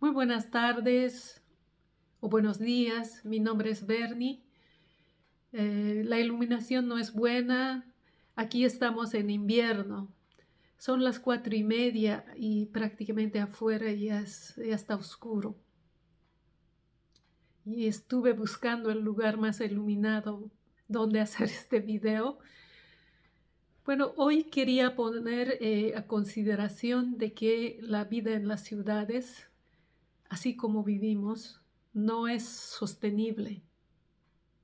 Muy buenas tardes o buenos días. Mi nombre es Bernie. La iluminación no es buena. Aquí estamos en invierno. Son las 4:30 y prácticamente afuera ya está oscuro. Y estuve buscando el lugar más iluminado donde hacer este video. Bueno, hoy quería poner a consideración de que la vida en las ciudades, así como vivimos, no es sostenible.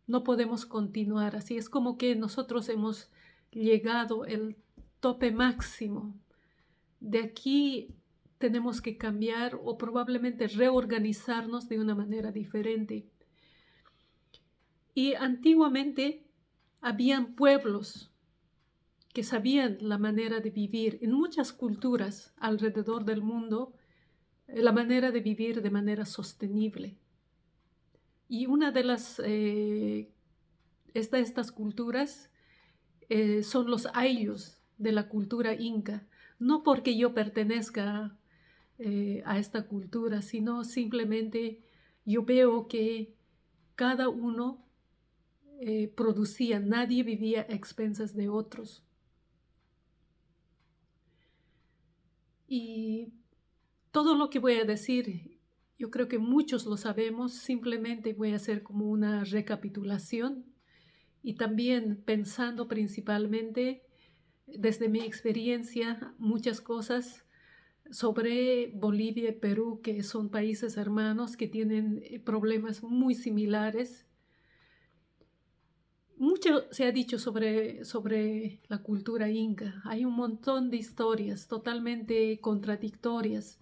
No podemos continuar así. Es como que nosotros hemos llegado el tope máximo. De aquí tenemos que cambiar o probablemente reorganizarnos de una manera diferente. Y antiguamente habían pueblos que sabían la manera de vivir en muchas culturas alrededor del mundo, la manera de vivir de manera sostenible. Y una de estas culturas son los ayllus de la cultura inca. No porque yo pertenezca a esta cultura, sino simplemente yo veo que cada uno producía, nadie vivía a expensas de otros. Y todo lo que voy a decir, yo creo que muchos lo sabemos, simplemente voy a hacer como una recapitulación y también pensando principalmente desde mi experiencia muchas cosas sobre Bolivia y Perú, que son países hermanos que tienen problemas muy similares. Mucho se ha dicho sobre la cultura inca. Hay un montón de historias totalmente contradictorias.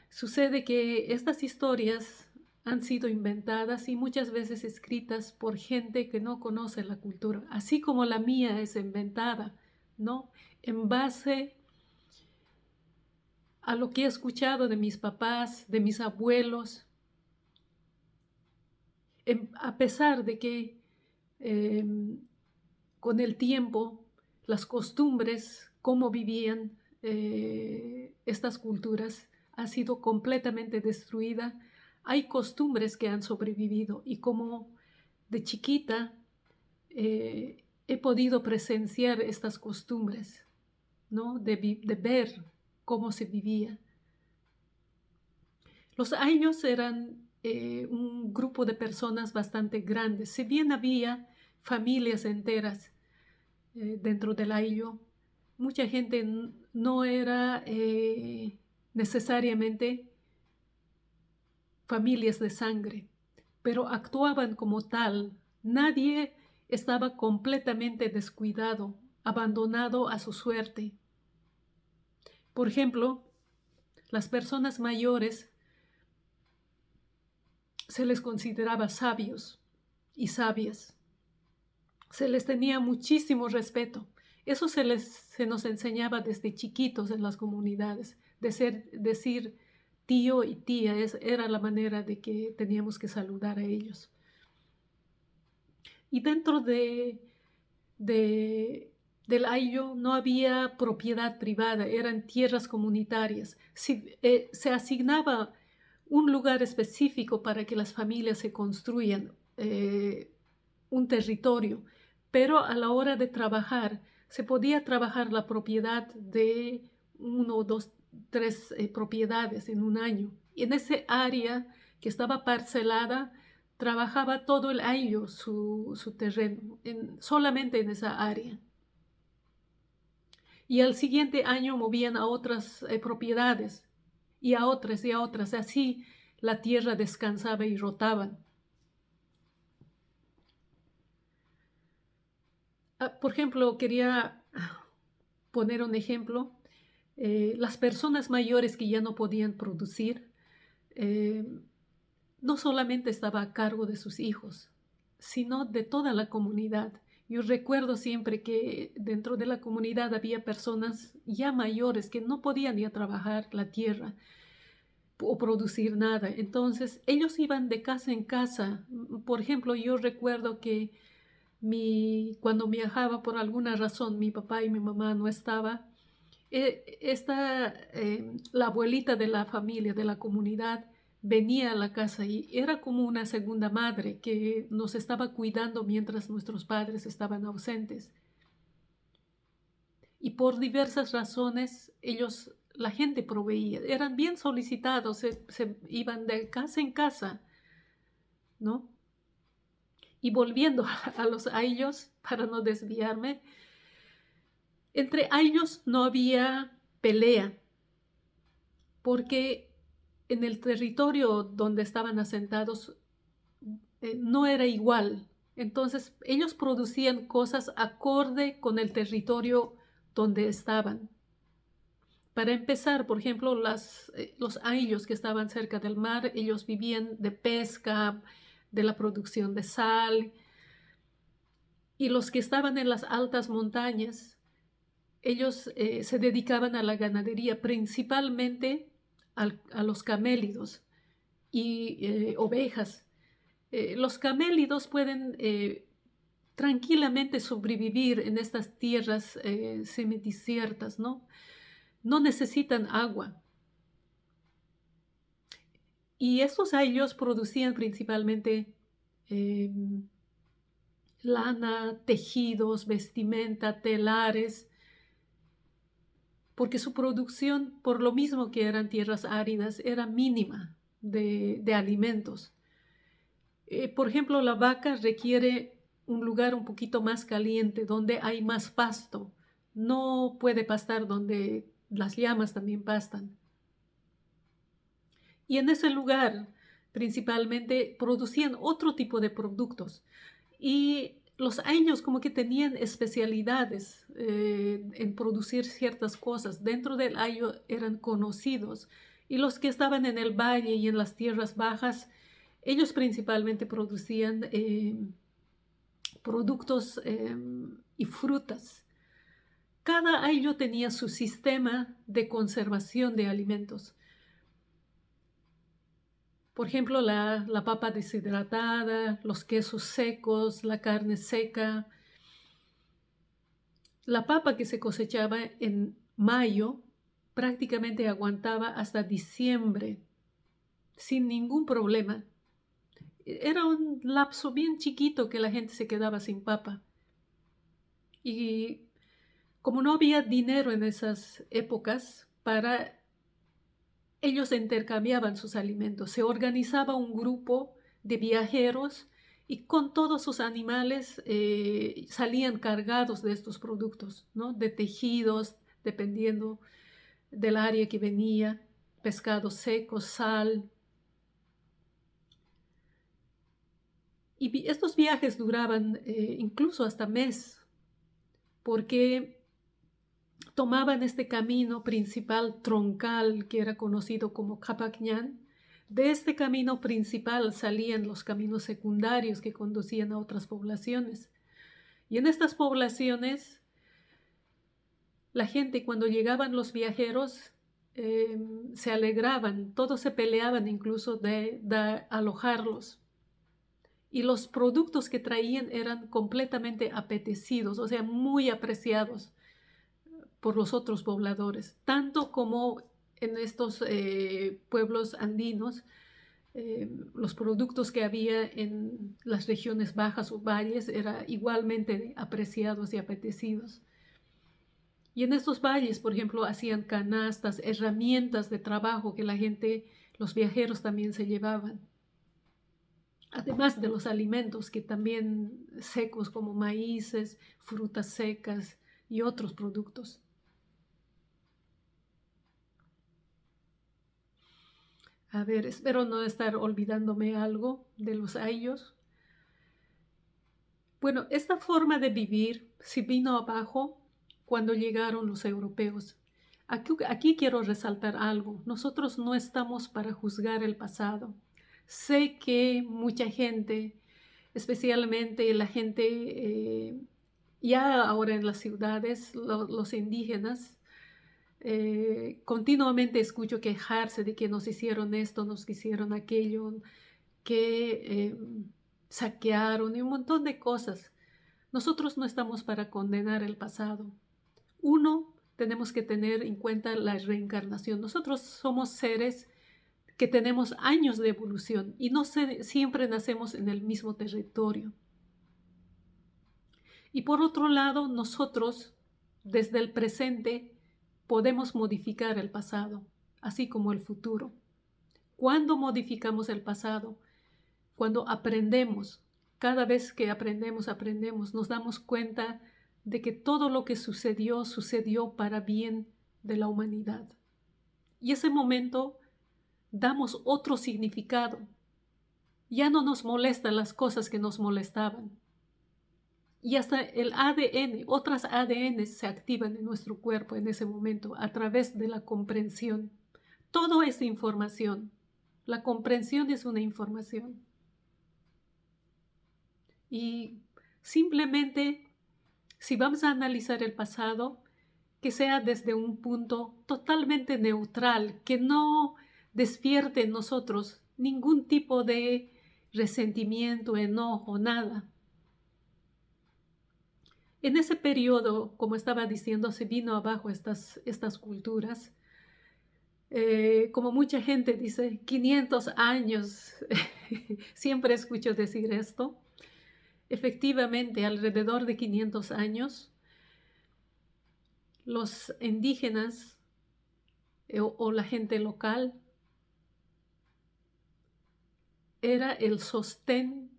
Sucede que estas historias han sido inventadas y muchas veces escritas por gente que no conoce la cultura, así como la mía es inventada, ¿no? En base a lo que he escuchado de mis papás, de mis abuelos, a pesar de que eh, con el tiempo las costumbres, cómo vivían estas culturas, ha sido completamente destruida. Hay costumbres que han sobrevivido y como de chiquita he podido presenciar estas costumbres, ¿no? De ver cómo se vivía. Los años eran un grupo de personas bastante grandes. Si bien había familias enteras dentro del ayllu, mucha gente no era necesariamente familias de sangre, pero actuaban como tal. Nadie estaba completamente descuidado, abandonado a su suerte. Por ejemplo, las personas mayores se les consideraba sabios y sabias. Se les tenía muchísimo respeto. Eso se nos enseñaba desde chiquitos en las comunidades. Decir tío y tía era la manera de que teníamos que saludar a ellos. Y dentro del ayllu no había propiedad privada, eran tierras comunitarias. Se asignaba un lugar específico para que las familias se construyan un territorio, pero a la hora de trabajar se podía trabajar la propiedad de uno, dos, tres propiedades en un año. Y en ese área que estaba parcelada, trabajaba todo el año su terreno, solamente en esa área. Y al siguiente año movían a otras propiedades y a otras y a otras. Así la tierra descansaba y rotaban. Por ejemplo, quería poner un ejemplo. Las personas mayores que ya no podían producir, eh, no solamente estaba a cargo de sus hijos, sino de toda la comunidad. Yo recuerdo siempre que dentro de la comunidad había personas ya mayores que no podían ya trabajar la tierra o producir nada. Entonces ellos iban de casa en casa. Por ejemplo, yo recuerdo que cuando viajaba por alguna razón, mi papá y mi mamá no estaban, la abuelita de la familia, de la comunidad, venía a la casa y era como una segunda madre que nos estaba cuidando mientras nuestros padres estaban ausentes. Y por diversas razones la gente proveía, eran bien solicitados, se iban de casa en casa, ¿no? Y volviendo a los ayllus, para no desviarme, entre ayllus no había pelea, porque en el territorio donde estaban asentados no era igual. Entonces ellos producían cosas acorde con el territorio donde estaban. Para empezar, por ejemplo, los ayllus que estaban cerca del mar, ellos vivían de pesca, de la producción de sal, y los que estaban en las altas montañas, ellos se dedicaban a la ganadería, principalmente a los camélidos y ovejas. Los camélidos pueden tranquilamente sobrevivir en estas tierras semidesiertas, ¿no? No necesitan agua. Y estos ayllus producían principalmente lana, tejidos, vestimenta, telares, porque su producción, por lo mismo que eran tierras áridas, era mínima de alimentos. Por ejemplo, la vaca requiere un lugar un poquito más caliente, donde hay más pasto. No puede pastar donde las llamas también pastan. Y en ese lugar, principalmente, producían otro tipo de productos. Y los ayllus como que tenían especialidades en producir ciertas cosas. Dentro del ayllu eran conocidos. Y los que estaban en el valle y en las tierras bajas, ellos principalmente producían productos y frutas. Cada ayllu tenía su sistema de conservación de alimentos. Por ejemplo, la papa deshidratada, los quesos secos, la carne seca. La papa que se cosechaba en mayo prácticamente aguantaba hasta diciembre sin ningún problema. Era un lapso bien chiquito que la gente se quedaba sin papa. Y como no había dinero en esas épocas, ellos intercambiaban sus alimentos. Se organizaba un grupo de viajeros y con todos sus animales salían cargados de estos productos, ¿no? De tejidos, dependiendo del área que venía, pescados secos, sal. Y estos viajes duraban incluso hasta mes, porque tomaban este camino principal troncal que era conocido como Capacñán. De este camino principal salían los caminos secundarios que conducían a otras poblaciones. Y en estas poblaciones, la gente, cuando llegaban los viajeros, se alegraban, todos se peleaban incluso de alojarlos. Y los productos que traían eran completamente apetecidos, o sea, muy apreciados por los otros pobladores, tanto como en estos pueblos andinos, los productos que había en las regiones bajas o valles eran igualmente apreciados y apetecidos. Y en estos valles, por ejemplo, hacían canastas, herramientas de trabajo que la gente, los viajeros también se llevaban. Además de los alimentos que también secos como maíces, frutas secas y otros productos. A ver, espero no estar olvidándome algo de los ayllus. Bueno, esta forma de vivir se vino abajo cuando llegaron los europeos. Aquí quiero resaltar algo. Nosotros no estamos para juzgar el pasado. Sé que mucha gente, especialmente la gente ya ahora en las ciudades, los indígenas, continuamente escucho quejarse de que nos hicieron esto, nos hicieron aquello, que saquearon y un montón de cosas. Nosotros no estamos para condenar el pasado. Uno, tenemos que tener en cuenta la reencarnación. Nosotros somos seres que tenemos años de evolución y no siempre nacemos en el mismo territorio. Y por otro lado, nosotros, desde el presente, podemos modificar el pasado, así como el futuro. ¿Cuándo modificamos el pasado? Cuando aprendemos. Cada vez que aprendemos, nos damos cuenta de que todo lo que sucedió, sucedió para bien de la humanidad. Y ese momento damos otro significado. Ya no nos molestan las cosas que nos molestaban. Y hasta el ADN, otras ADN se activan en nuestro cuerpo en ese momento a través de la comprensión. Todo es información. La comprensión es una información. Y simplemente, si vamos a analizar el pasado, que sea desde un punto totalmente neutral, que no despierte en nosotros ningún tipo de resentimiento, enojo, nada. En ese periodo, como estaba diciendo, se vino abajo estas culturas. Como mucha gente dice, 500 años, siempre escucho decir esto. Efectivamente, alrededor de 500 años, los indígenas o la gente local era el sostén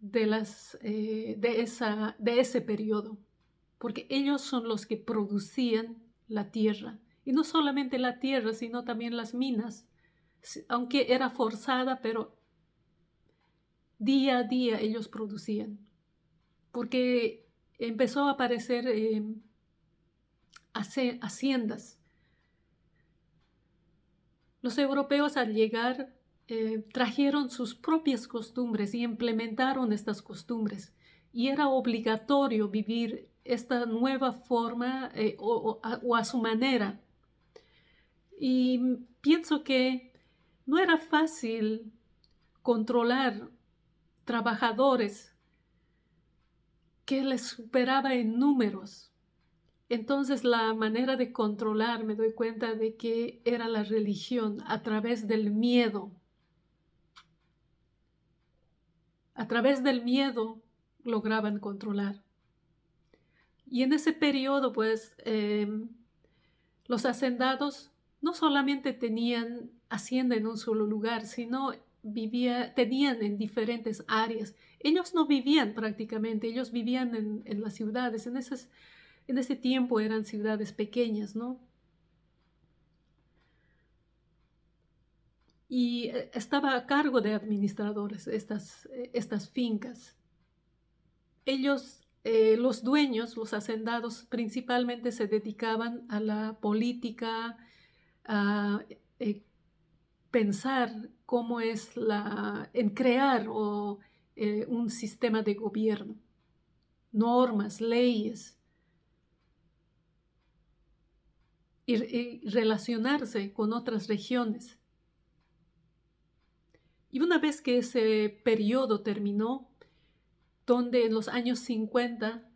de ese periodo, porque ellos son los que producían la tierra, y no solamente la tierra, sino también las minas, aunque era forzada, pero día a día ellos producían, porque empezó a aparecer haciendas. Los europeos al llegar trajeron sus propias costumbres y implementaron estas costumbres. Y era obligatorio vivir esta nueva forma o a su manera. Y pienso que no era fácil controlar trabajadores que les superaba en números. Entonces la manera de controlar, me doy cuenta de que era la religión a través del miedo. A través del miedo lograban controlar. Y en ese periodo, pues, los hacendados no solamente tenían hacienda en un solo lugar, sino tenían en diferentes áreas. Ellos no vivían prácticamente, ellos vivían en las ciudades. En ese tiempo eran ciudades pequeñas, ¿no? Y estaba a cargo de administradores estas fincas. Ellos, los dueños, los hacendados, principalmente se dedicaban a la política, a pensar cómo es en crear un sistema de gobierno, normas, leyes, y relacionarse con otras regiones. Y una vez que ese periodo terminó, donde en los años 50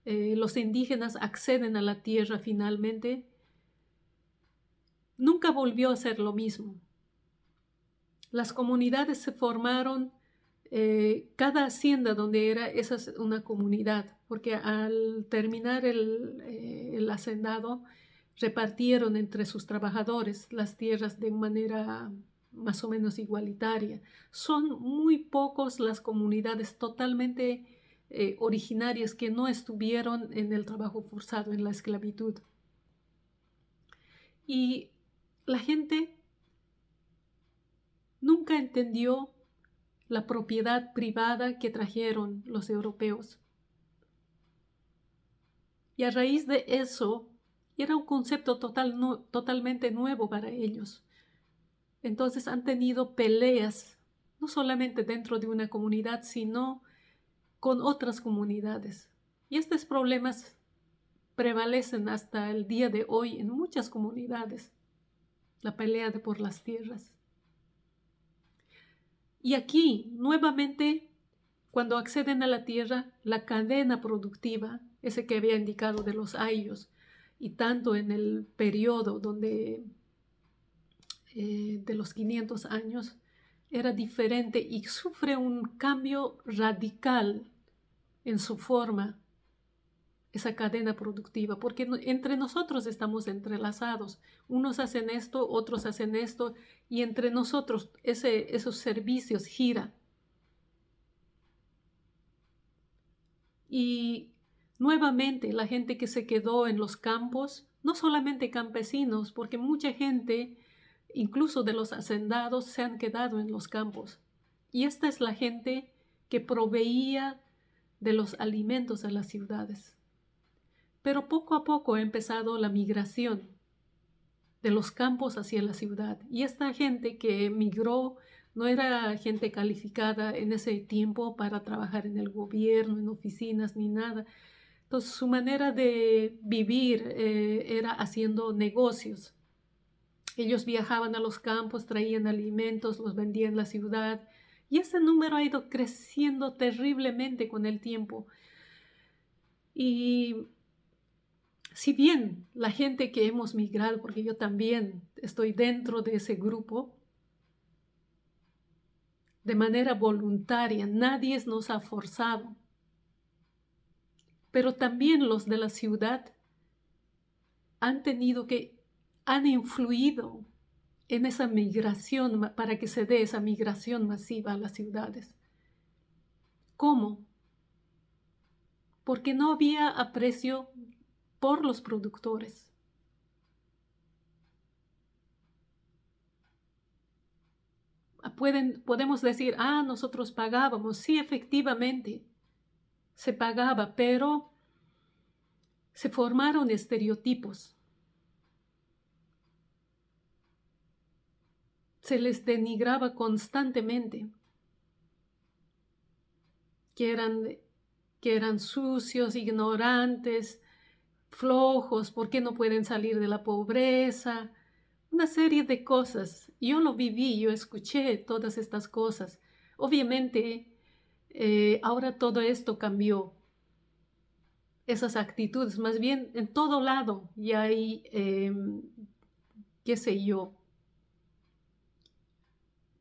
los indígenas acceden a la tierra finalmente, nunca volvió a ser lo mismo. Las comunidades se formaron, cada hacienda donde era, esa es una comunidad, porque al terminar el hacendado, repartieron entre sus trabajadores las tierras de manera más o menos igualitaria. Son muy pocos las comunidades totalmente originarias que no estuvieron en el trabajo forzado, en la esclavitud. Y la gente nunca entendió la propiedad privada que trajeron los europeos. Y a raíz de eso, era un concepto totalmente nuevo para ellos. Entonces han tenido peleas, no solamente dentro de una comunidad, sino con otras comunidades. Y estos problemas prevalecen hasta el día de hoy en muchas comunidades, la pelea por las tierras. Y aquí, nuevamente, cuando acceden a la tierra, la cadena productiva, ese que había indicado de los ayllus, y tanto en el periodo donde de los 500 años era diferente y sufre un cambio radical en su forma, esa cadena productiva, porque entre nosotros estamos entrelazados. Unos hacen esto, otros hacen esto, y entre nosotros esos servicios giran. Y nuevamente la gente que se quedó en los campos, no solamente campesinos, porque mucha gente, incluso de los hacendados, se han quedado en los campos. Y esta es la gente que proveía de los alimentos a las ciudades. Pero poco a poco ha empezado la migración de los campos hacia la ciudad. Y esta gente que migró no era gente calificada en ese tiempo para trabajar en el gobierno, en oficinas, ni nada. Entonces su manera de vivir era haciendo negocios. Ellos viajaban a los campos, traían alimentos, los vendían en la ciudad. Y ese número ha ido creciendo terriblemente con el tiempo. Y si bien la gente que hemos migrado, porque yo también estoy dentro de ese grupo, de manera voluntaria, nadie nos ha forzado. Pero también los de la ciudad han influido en esa migración, para que se dé esa migración masiva a las ciudades. ¿Cómo? Porque no había aprecio por los productores. Podemos decir, nosotros pagábamos. Sí, efectivamente, se pagaba, pero se formaron estereotipos. Se les denigraba constantemente, que eran sucios, ignorantes, flojos, ¿por qué no pueden salir de la pobreza? Una serie de cosas. Yo lo viví, yo escuché todas estas cosas. Obviamente, ahora todo esto cambió. Esas actitudes, más bien en todo lado, y hay, qué sé yo,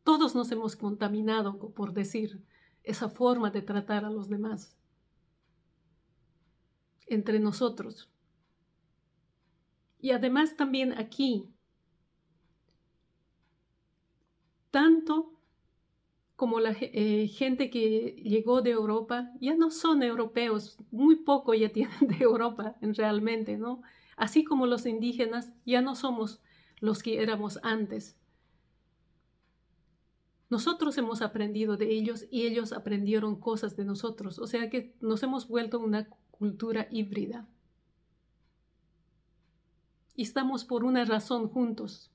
todos nos hemos contaminado, por decir, esa forma de tratar a los demás, entre nosotros. Y además también aquí, tanto como la gente que llegó de Europa, ya no son europeos, muy poco ya tienen de Europa realmente, ¿no? Así como los indígenas, ya no somos los que éramos antes. Nosotros hemos aprendido de ellos y ellos aprendieron cosas de nosotros, o sea que nos hemos vuelto una cultura híbrida. Y estamos por una razón juntos.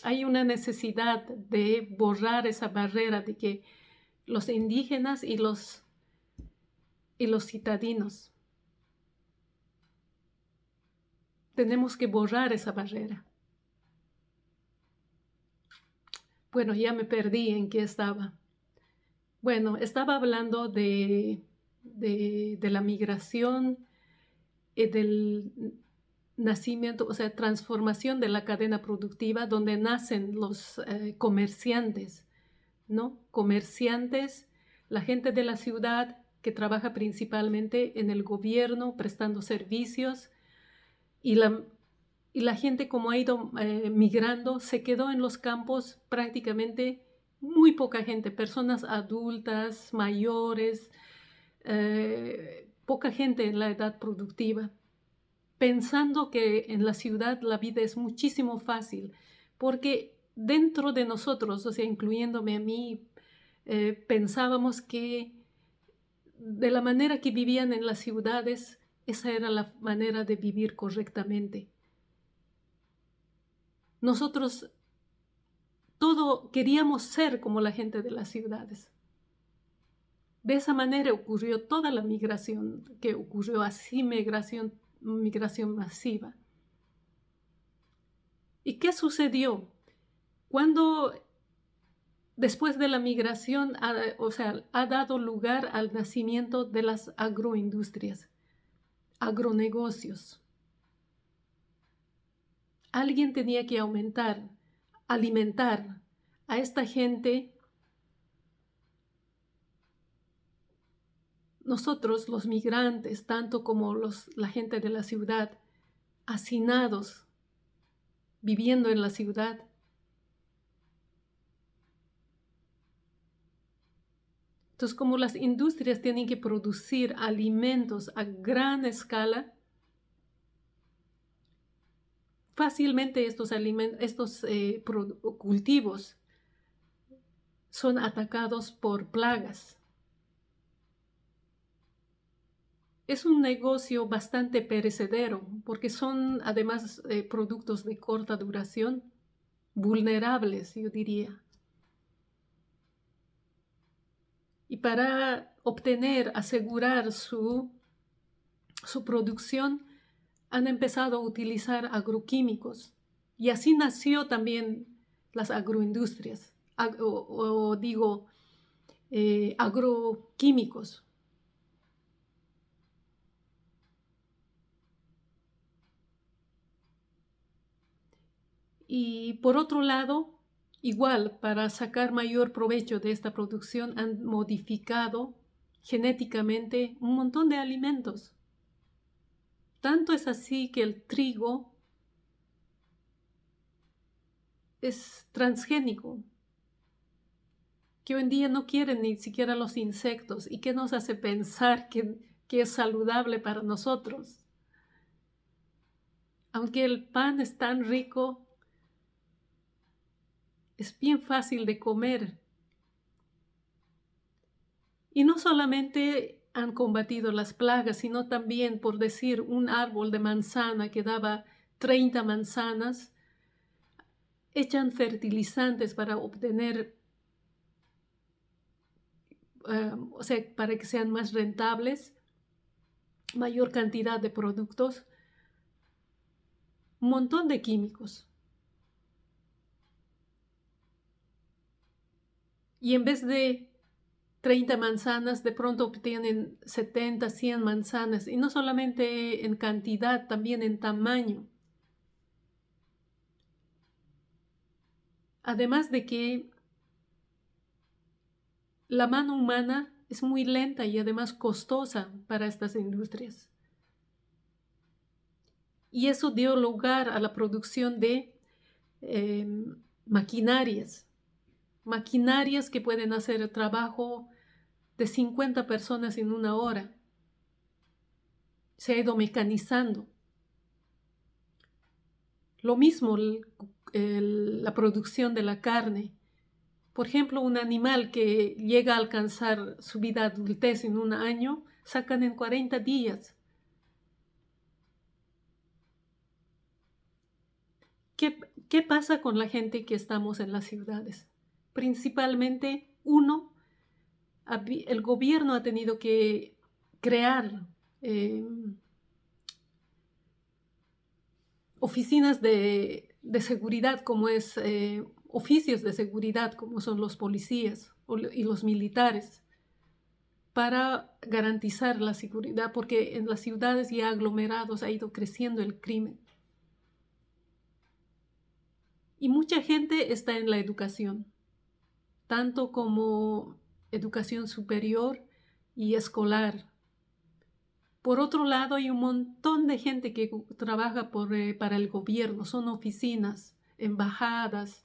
Hay una necesidad de borrar esa barrera de que los indígenas y los citadinos. Tenemos que borrar esa barrera. Bueno, ya me perdí en qué estaba. Bueno, estaba hablando de la migración, del nacimiento, o sea, transformación de la cadena productiva, donde nacen los comerciantes, ¿no? Comerciantes, la gente de la ciudad que trabaja principalmente en el gobierno, prestando servicios, y la gente, como ha ido migrando, se quedó en los campos prácticamente muy poca gente, personas adultas, mayores, poca gente en la edad productiva, pensando que en la ciudad la vida es muchísimo fácil, porque dentro de nosotros, o sea, incluyéndome a mí, pensábamos que de la manera que vivían en las ciudades, esa era la manera de vivir correctamente. Nosotros queríamos ser como la gente de las ciudades. De esa manera ocurrió toda la migración que ocurrió, así migración masiva. ¿Y qué sucedió? Cuando después de la migración, ha dado lugar al nacimiento de las agroindustrias, agronegocios. Alguien tenía que aumentar alimentar a esta gente, nosotros los migrantes, tanto como la gente de la ciudad, hacinados, viviendo en la ciudad, entonces, como las industrias tienen que producir alimentos a gran escala, fácilmente estos cultivos son atacados por plagas. Es un negocio bastante perecedero porque son además productos de corta duración, vulnerables, yo diría. Y para asegurar su producción, han empezado a utilizar agroquímicos. Y así nació también las agroindustrias, agroquímicos. Y por otro lado, igual, para sacar mayor provecho de esta producción, han modificado genéticamente un montón de alimentos. Tanto es así que el trigo es transgénico, que hoy en día no quieren ni siquiera los insectos y que nos hace pensar que es saludable para nosotros. Aunque el pan es tan rico, es bien fácil de comer. Y no solamente han combatido las plagas, sino también, por decir, un árbol de manzana que daba 30 manzanas, echan fertilizantes para obtener, para que sean más rentables, mayor cantidad de productos, un montón de químicos. Y en vez de 30 manzanas, de pronto obtienen 70, 100 manzanas, y no solamente en cantidad, también en tamaño. Además de que la mano humana es muy lenta y además costosa para estas industrias. Y eso dio lugar a la producción de maquinarias que pueden hacer el trabajo de 50 personas en una hora. Se ha ido mecanizando. Lo mismo la producción de la carne. Por ejemplo, un animal que llega a alcanzar su vida adultez en un año, sacan en 40 días. ¿Qué pasa con la gente que estamos en las ciudades? Principalmente, el gobierno ha tenido que crear oficinas de seguridad, oficios de seguridad, como son los policías y los militares, para garantizar la seguridad, porque en las ciudades y aglomerados ha ido creciendo el crimen. Y mucha gente está en la educación, tanto como educación superior y escolar. Por otro lado, hay un montón de gente que trabaja para el gobierno, son oficinas, embajadas.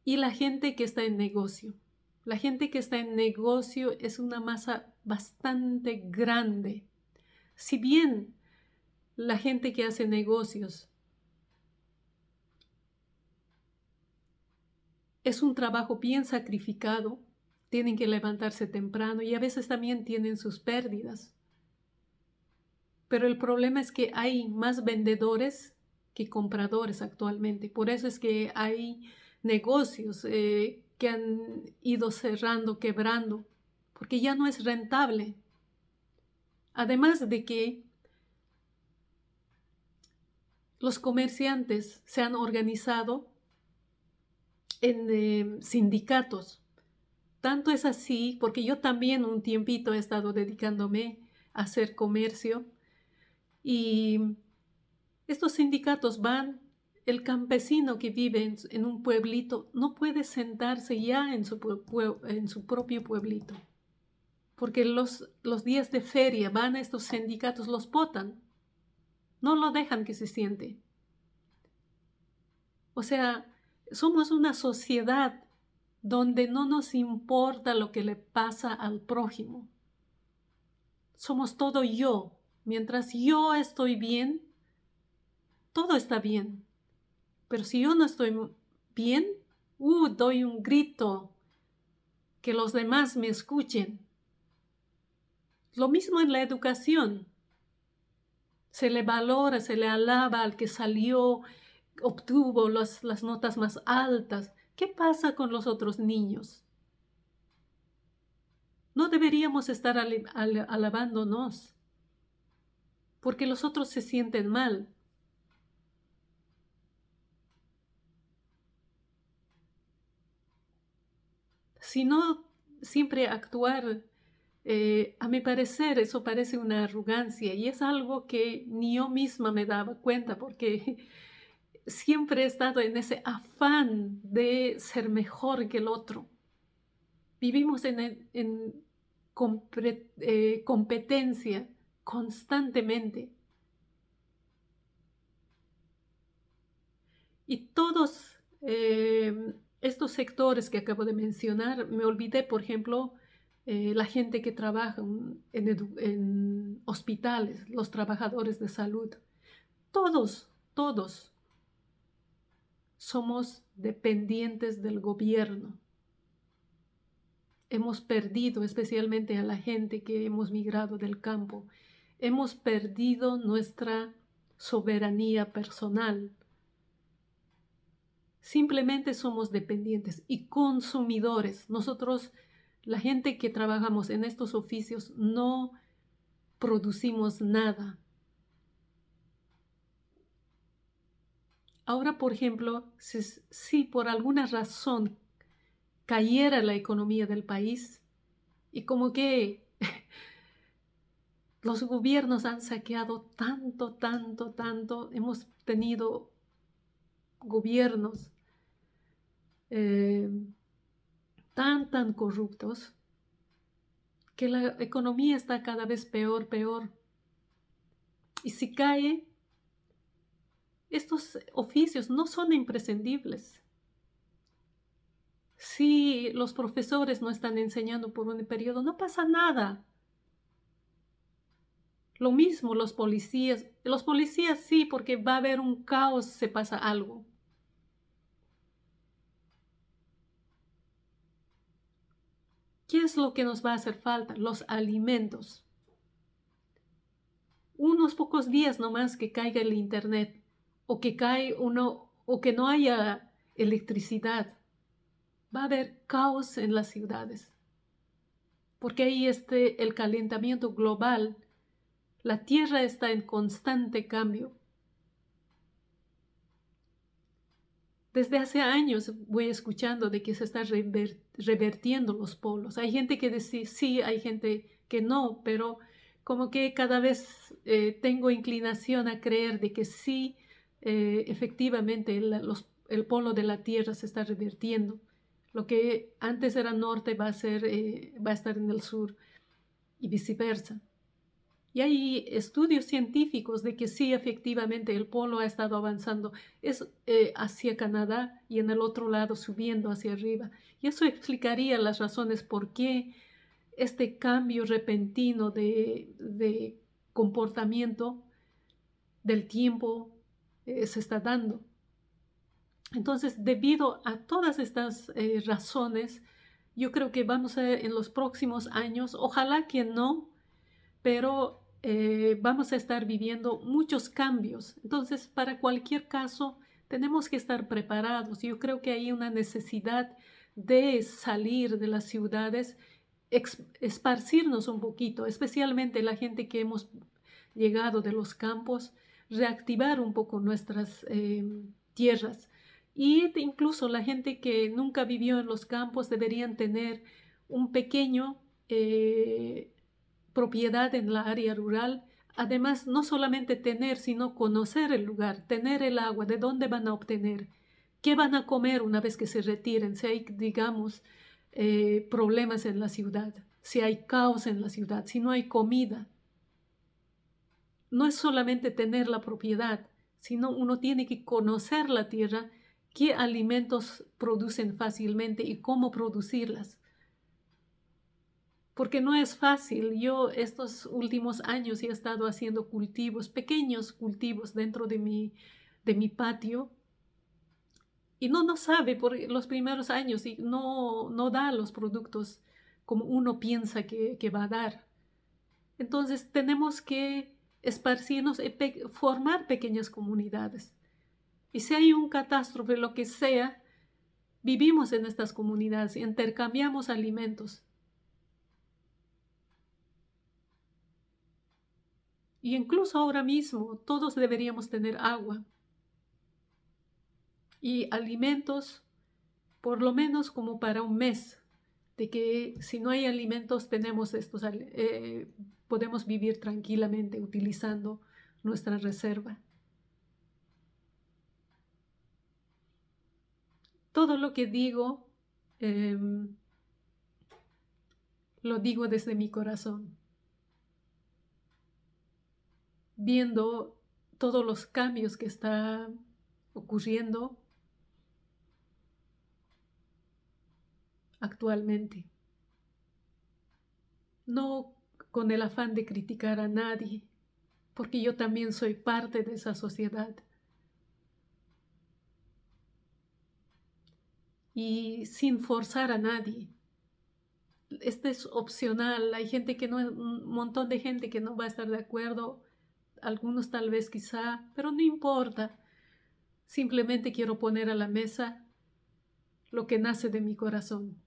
Y la gente que está en negocio. La gente que está en negocio es una masa bastante grande. Si bien la gente que hace negocios es un trabajo bien sacrificado, tienen que levantarse temprano y a veces también tienen sus pérdidas. Pero el problema es que hay más vendedores que compradores actualmente. Por eso es que hay negocios que han ido cerrando, quebrando, porque ya no es rentable. Además de que los comerciantes se han organizado en sindicatos. Tanto es así, porque yo también un tiempito he estado dedicándome a hacer comercio y estos sindicatos van el campesino que vive en un pueblito no puede sentarse ya en en su propio pueblito, porque los días de feria van a estos sindicatos, los botan, no lo dejan que se siente. O sea, somos una sociedad donde no nos importa lo que le pasa al prójimo. Somos todo yo. Mientras yo estoy bien, todo está bien. Pero si yo no estoy bien, doy un grito, que los demás me escuchen. Lo mismo en la educación. Se le valora, se le alaba al que salió, obtuvo las notas más altas. ¿Qué pasa con los otros niños? No deberíamos estar alabándonos, porque los otros se sienten mal. Sino siempre actuar, a mi parecer, eso parece una arrogancia y es algo que ni yo misma me daba cuenta porque siempre he estado en ese afán de ser mejor que el otro. Vivimos en competencia constantemente. Y todos estos sectores que acabo de mencionar, me olvidé, por ejemplo, la gente que trabaja en hospitales, los trabajadores de salud. Todos somos dependientes del gobierno. Hemos perdido, especialmente a la gente que hemos migrado del campo, hemos perdido nuestra soberanía personal. Simplemente somos dependientes y consumidores. Nosotros, la gente que trabajamos en estos oficios, no producimos nada. Ahora, por ejemplo, si por alguna razón cayera la economía del país y como que los gobiernos han saqueado tanto, hemos tenido gobiernos tan corruptos, que la economía está cada vez peor. Y si cae, estos oficios no son imprescindibles. Si los profesores no están enseñando por un periodo, no pasa nada. Lo mismo los policías sí, porque va a haber un caos si pasa algo. ¿Qué es lo que nos va a hacer falta? Los alimentos. Unos pocos días nomás que caiga el internet o que no haya electricidad. Va a haber caos en las ciudades. Porque ahí el calentamiento global. La Tierra está en constante cambio. Desde hace años voy escuchando de que se está revertiendo los polos. Hay gente que dice sí, hay gente que no, pero como que cada vez tengo inclinación a creer de que sí, efectivamente el polo de la Tierra se está revertiendo. Lo que antes era norte va a estar en el sur y viceversa. Y hay estudios científicos de que sí, efectivamente, el polo ha estado avanzando hacia Canadá y en el otro lado subiendo hacia arriba. Y eso explicaría las razones por qué este cambio repentino de comportamiento del tiempo se está dando. Entonces, debido a todas estas razones, yo creo que vamos en los próximos años, ojalá que no, pero vamos a estar viviendo muchos cambios. Entonces, para cualquier caso, tenemos que estar preparados. Yo creo que hay una necesidad de salir de las ciudades, esparcirnos un poquito, especialmente la gente que hemos llegado de los campos, reactivar un poco nuestras tierras. Y incluso la gente que nunca vivió en los campos deberían tener un pequeño propiedad en la área rural, Además, no solamente tener, sino conocer el lugar, tener el agua, de dónde van a obtener, qué van a comer una vez que se retiren, si hay, digamos, problemas en la ciudad, si hay caos en la ciudad, si no hay comida. No es solamente tener la propiedad, sino uno tiene que conocer la tierra, qué alimentos producen fácilmente y cómo producirlas. Porque no es fácil. Yo estos últimos años he estado haciendo cultivos, pequeños cultivos dentro de mi patio. Y no sabe por los primeros años y no da los productos como uno piensa que va a dar. Entonces tenemos que esparcirnos, formar pequeñas comunidades. Y si hay un catástrofe, lo que sea, vivimos en estas comunidades, intercambiamos alimentos. Y incluso ahora mismo todos deberíamos tener agua y alimentos por lo menos como para un mes, de que si no hay alimentos tenemos podemos vivir tranquilamente utilizando nuestra reserva. Todo lo que digo, lo digo desde mi corazón, viendo todos los cambios que están ocurriendo actualmente. No con el afán de criticar a nadie, porque yo también soy parte de esa sociedad. Y sin forzar a nadie. Este es opcional. Hay gente que no, un montón de gente que no va a estar de acuerdo, algunos tal vez quizá, pero no importa. Simplemente quiero poner a la mesa lo que nace de mi corazón.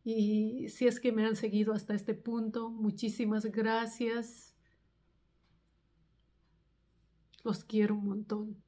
Y si es que me han seguido hasta este punto, muchísimas gracias. Los quiero un montón.